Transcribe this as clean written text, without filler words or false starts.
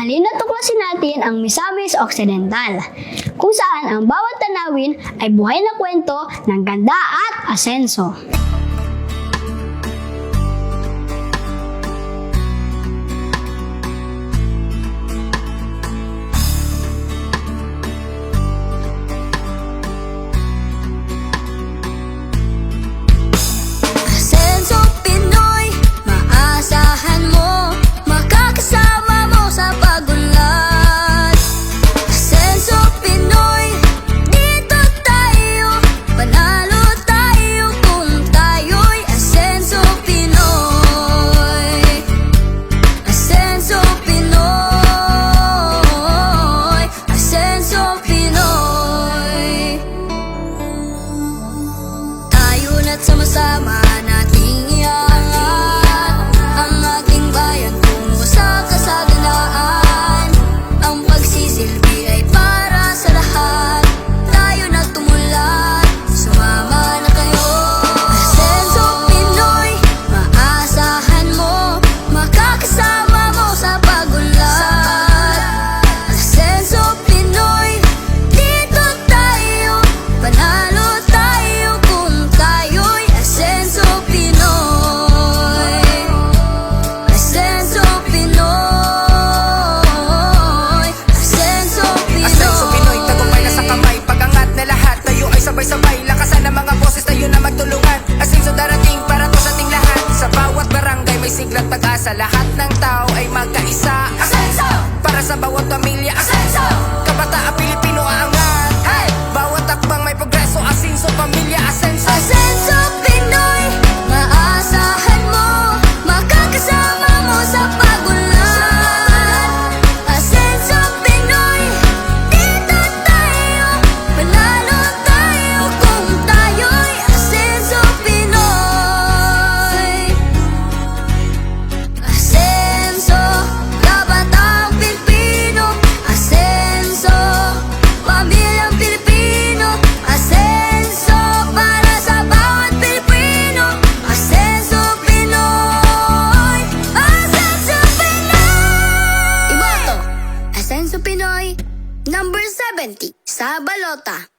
halina't tuklasin natin ang Misamis Occidental, kung saan ang bawat tanawin ay buhay na kwento ng ganda at asenso. Sama-sama nating iangat ang ating bayan tungo sa kasaganaan. Ang pagsisilbi ay para sa lahat. Tayo na tumulat, sumama na kayo. Asenso Pinoy, maasahan mo, makakasama mo sa pagunlad. Asenso Pinoy, dito tayo, panalo tayo kung tayo'y Asenso Pinoy. Asenso Pinoy. Asenso Pinoy. Asenso Pinoy, tagumpay na sa kamay. Pag-angat na lahat, tayo ay sabay-sabay. Lakasan ng mga boses, tayo na magtulungan. Asenso darating para to sa ating lahat. Sa bawat barangay may siglang pag-asa. Lahat ng tao ay magkaisa. Asenso! Para sa bawat pamilya. Asenso! Kabataan Pilipino aangat. Hey! Bawat takbang may progreso. Asenso pamilya, asenso. Asenso Pinoy, maasahan mo, makakasama mo sa pagunlad. Asenso Pinoy, dito tayo, panalo tayo kung tayo'y Asenso Pinoy. Asenso, kabatang Pilipino. Asenso, pamilyang Pilipino. Asenso, para sa bawat Pilipino. Asenso Pinoy. Asenso Pinoy. Iboto, Asenso Pinoy, number 70 sa balota.